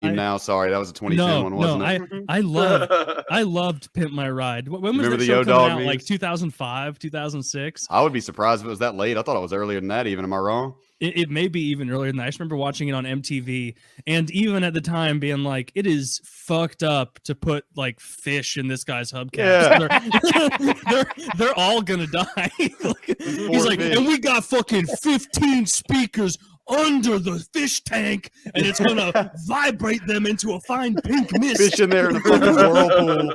now. Sorry, that was a 2010 one, wasn't it? I loved Pimp My Ride. When was Remember that the show Yo coming Dog out? memes? Like 2005, 2006? I would be surprised if it was that late. I thought it was earlier than that even. Am I wrong? It may be even earlier than that. I just remember watching it on MTV, and even at the time being like, it is fucked up to put like fish in this guy's hubcaps. Yeah. They're all gonna die. He's like, fish. and we got fucking 15 speakers under the fish tank, and it's gonna vibrate them into a fine pink mist. Fish in there in a fucking whirlpool.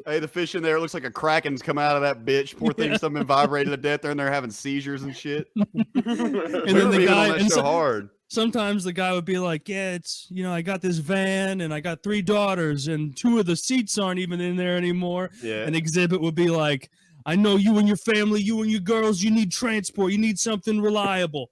Hey, the fish in there looks like a kraken's come out of that bitch. Poor thing, something vibrated to death. They're in there having seizures and shit. And then the guy, on that show hard. Sometimes the guy would be like, yeah, it's, I got this van and I got 3 daughters and 2 of the seats aren't even in there anymore. Yeah. And Exhibit would be like, I know you and your family, you and your girls, you need transport. You need something reliable.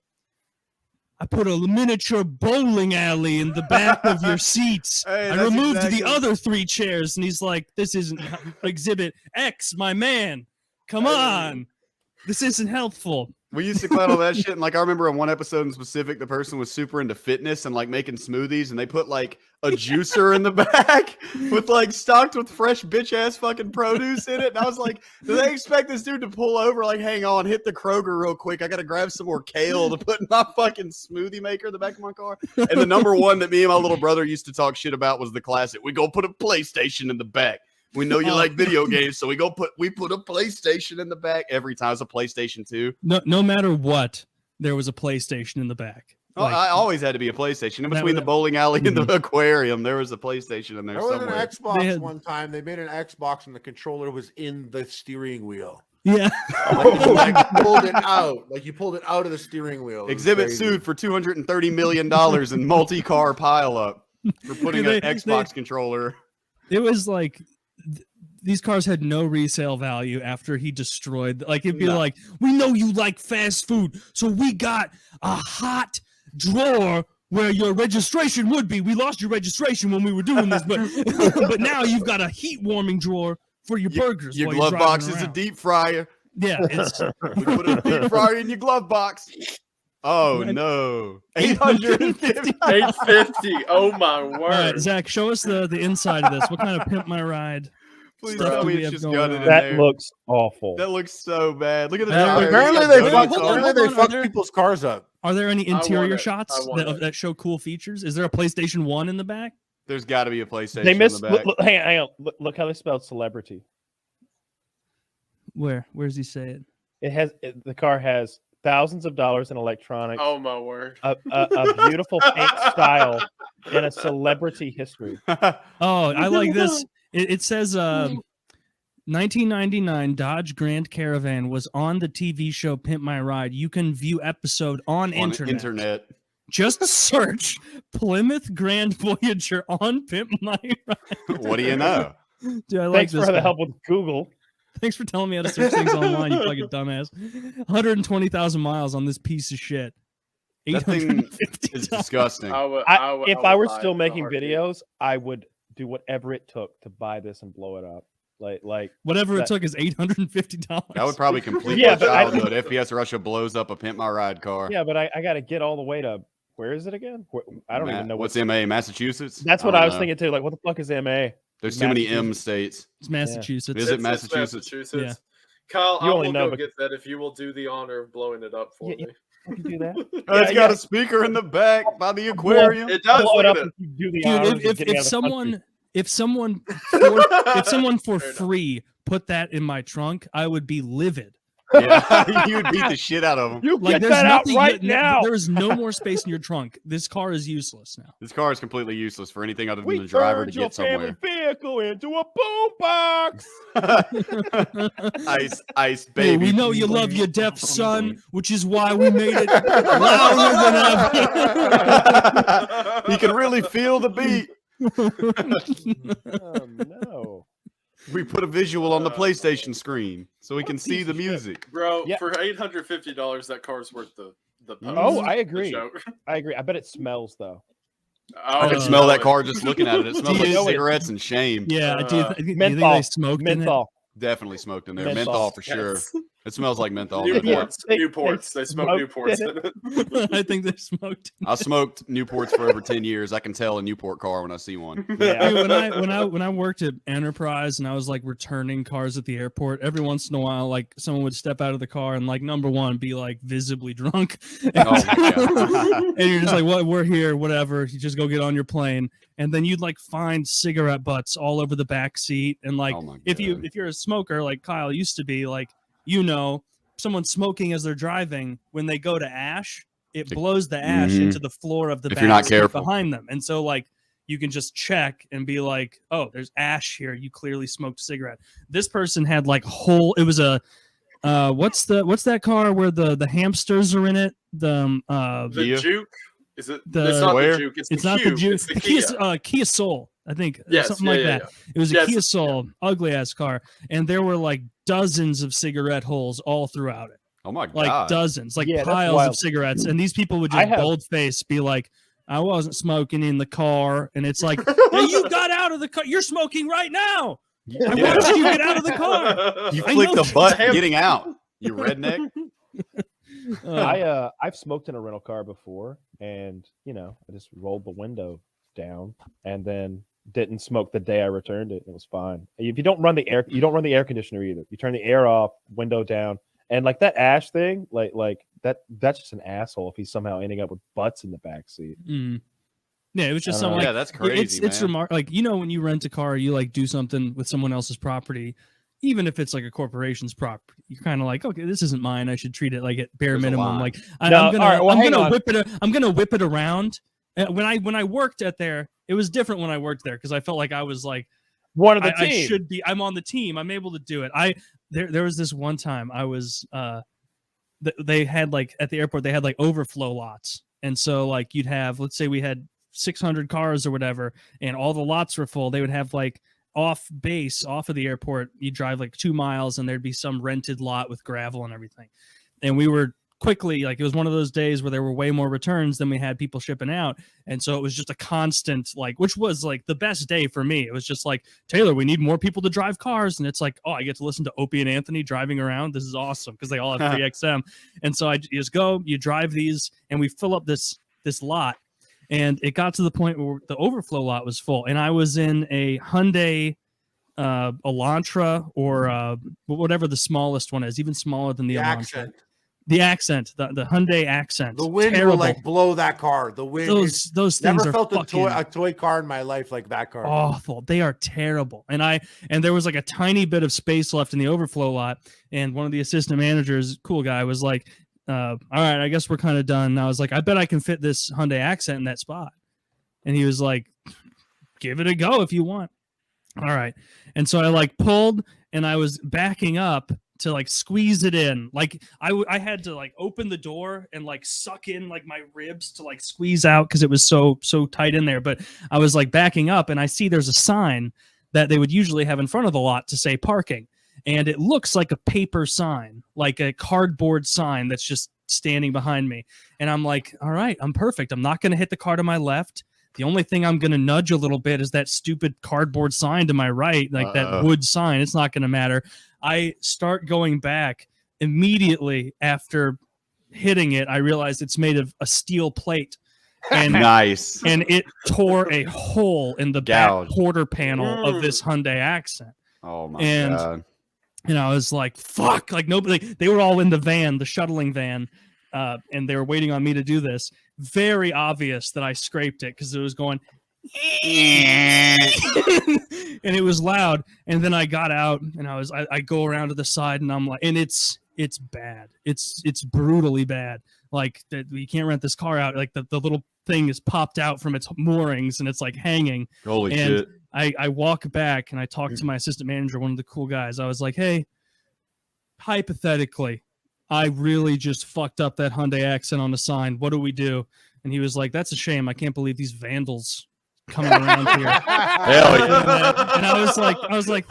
I put a miniature bowling alley in the back of your seats. Hey, I removed the other 3 chairs. And he's like, this isn't Exhibit X, my man. Come on. This isn't helpful. We used to clown all that shit. And like, I remember in one episode in specific, the person was super into fitness and like making smoothies. And they put like a juicer in the back with like stocked with fresh bitch ass fucking produce in it. And I was like, do they expect this dude to pull over? Like, hang on, hit the Kroger real quick. I got to grab some more kale to put in my fucking smoothie maker in the back of my car. And the number one that me and my little brother used to talk shit about was the classic. We go put a PlayStation in the back. We know you like video games, so we put a PlayStation in the back every time. It's a PlayStation 2. No matter what, there was a PlayStation in the back. Like, I always had to be a PlayStation. In between the bowling alley and the aquarium, there was a PlayStation in there somewhere. There was an Xbox one time. They made an Xbox and the controller was in the steering wheel. Yeah. Like pulled it out. Like you pulled it out of the steering wheel. Exhibit sued for $230 million in multi-car pileup for putting an Xbox controller. It was like... These cars had no resale value after he destroyed. Like, it'd be like, we know you like fast food, so we got a hot drawer where your registration would be. We lost your registration when we were doing this, but now you've got a heat warming drawer for your burgers. Your glove box is a deep fryer. Yeah, it's we put a deep fryer in your glove box. Oh no, 850. 850. Oh my word. All right, Zach, show us the inside of this. What kind of Pimp My Ride? Please tell me it's just gutted in that there. looks awful. That looks so bad. Look at the tires. Apparently they fuck people's cars up. Are there any interior shots that show cool features? Is there a PlayStation 1 in the back? There's got to be a PlayStation They missed. in the back. Look, hang on. Look how they spelled celebrity. Where does he say it? The car has thousands of dollars in electronics. Oh my word! A beautiful paint style and a celebrity history. Oh, I like this. It says 1999 Dodge Grand Caravan was on the TV show Pimp My Ride. You can view episode on internet. Just search Plymouth Grand Voyager on Pimp My Ride. What do you know? Dude, I like Thanks for the help with Google. Thanks for telling me how to search things online, you fucking dumbass. 120,000 miles on this piece of shit. That thing is disgusting. If I were still making videos, I would do whatever it took to buy this and blow it up. Like whatever it took is $850. That would probably complete my childhood. FPS Russia blows up a Pimp My Ride car. Yeah, but I got to get all the way to where is it again? I don't even know what's MA, Massachusetts. That's what I was thinking too. Like, what the fuck is MA? There's too many M states. It's Massachusetts. Is it Massachusetts? Yeah. Kyle, you I will go get that if you will do the honor of blowing it up for me. You can do that. It's got a speaker in the back by the aquarium. It does. Blow it up. If someone for free put that in my trunk, I would be livid. Yeah, you would beat the shit out of them. You get that out right now. There is no more space in your trunk. This car is useless now. This car is completely useless for anything other than the driver to get somewhere. Vehicle into a boombox. Ice, baby. Hey, we know you love your deaf son, which is why we made it louder than ever. He can really feel the beat. Oh no. We put a visual on the PlayStation screen so we can see the music. Bro, for $850, that car's worth the Oh, I agree. I agree. I bet it smells though. I can smell that car just looking at it. It smells like cigarettes and shame. Yeah, do you think menthol. they smoked menthol. Definitely smoked in there. Menthol for sure. It smells like menthol. Newports. They Newports. They smoke smoked Newports it. in it. I think they smoked. I smoked Newports for over 10 years. I can tell a Newport car when I see one. Yeah. Dude, when I worked at Enterprise and I was like returning cars at the airport, every once in a while, like someone would step out of the car and like number one be like visibly drunk, Oh my God. and you're just like, "What? We're here, whatever." You just go get on your plane, and then you'd like find cigarette butts all over the back seat, and like Oh my if God. you're a smoker like Kyle used to be, like someone smoking as they're driving, when they go to ash, it blows the ash Mhm. into the floor of the If back you're not seat careful. behind them, and so like. You can just check and be like, "Oh, there's ash here. You clearly smoked a cigarette." This person had like whole. It was a what's that car where the hamsters are in it? The Kia? Juke? Is it? The- it's not Where? the Juke. It's the not the Cube. Juke. It's the The Kia. Kia Soul, I think. Yes, Something yeah, like yeah, that. yeah. It was a Yes, Kia yeah. Soul, ugly ass car, and there were like dozens of cigarette holes all throughout it. Oh my Like God. dozens, like Yeah, that's piles of wild. cigarettes, and these people would I just have- bold-face be like, "I wasn't smoking in the car," and it's like, "Hey, you got out of the car. You're smoking right now. I Yeah. watched you get out of the car." You I flick know the butt Damn. getting out. You redneck. I've smoked in a rental car before, and I just rolled the window down and then didn't smoke the day I returned it. It was fine. If you don't run the air, you don't run the air conditioner either. You turn the air off, window down, and like that ash thing, like that's just an asshole if he's somehow ending up with butts in the back seat. Mm. Yeah, it was just I don't something know. like Yeah, that's crazy, it's man. like when you rent a car, you like do something with someone else's property, even if it's like a corporation's property. You're kind of like, okay, this isn't mine. I should treat it like at bare There's a minimum. line. Like No, I'm gonna all right, well, I'm hang gonna on. whip it around. When I worked at there, it was different when I worked there because I felt like I was like One of the I team. should be. I'm on the team. I'm able to do it. There was this one time I was they had like at the airport they had like overflow lots, and so like you'd have, let's say we had 600 cars or whatever, and all the lots were full. They would have like off of the airport, you drive like 2 miles and there'd be some rented lot with gravel and everything. And we were quickly, like, it was one of those days where there were way more returns than we had people shipping out. And so it was just a constant, like, which was like the best day for me. It was just like, Taylor, we need more people to drive cars. And it's like, oh, I get to listen to Opie and Anthony driving around. This is awesome because they all have 3XM. And so you just go, you drive these, and we fill up this lot. And it got to the point where the overflow lot was full. And I was in a Hyundai Elantra, or whatever the smallest one is, even smaller than the Elantra. Accent. The Accent, the Hyundai Accent. The wind Terrible. will like blow that car. The wind. Those things Never are felt fucking a toy car in my life like that car. awful. They are terrible. And there was like a tiny bit of space left in the overflow lot. And one of the assistant managers, cool guy, was like, all right, I guess we're kind of done. And I was like, I bet I can fit this Hyundai Accent in that spot. And he was like, give it a go if you want. All right. And so I like pulled, and I was backing up to like squeeze it in. Like I had to like open the door and like suck in like my ribs to like squeeze out because it was so tight in there. But I was like backing up, and I see there's a sign that they would usually have in front of the lot to say parking. And it looks like a paper sign, like a cardboard sign that's just standing behind me. And I'm like, all right, I'm perfect. I'm not going to hit the car to my left. The only thing I'm going to nudge a little bit is that stupid cardboard sign to my right, like that wood sign. It's not going to matter. I start going back immediately after hitting it. I realized it's made of a steel plate. And Nice. and it tore a hole in the Gouge. back quarter panel of this Hyundai Accent. Oh my And- God. And I was like, fuck, like nobody, they were all in the van, the shuttling van, and they were waiting on me to do this. Very obvious that I scraped it because it was going, and it was loud. And then I got out, and I go around to the side, and I'm like, and it's bad. It's brutally bad. Like that, you can't rent this car out. Like the little thing is popped out from its moorings, and it's like hanging. Holy And shit. I walk back, and I talk to my assistant manager, one of the cool guys. I was like, hey, hypothetically, I really just fucked up that Hyundai Accent on the sign. What do we do? And he was like, that's a shame. I can't believe these vandals coming around here. Hell yeah. And I was like,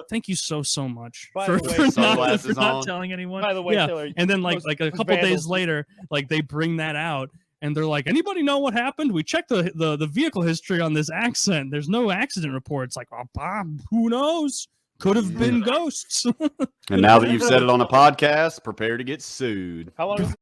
thank you so much By for, the way, for not, sunglasses for not on. telling anyone. By the way, yeah. Taylor, And then like those a couple days vandals- later, like they bring that out. And they're like, anybody know what happened? We checked the vehicle history on this Accent. There's no accident reports. Like, oh, Bob, who knows? Could have been ghosts. And now that you've said it on a podcast, prepare to get sued. How long?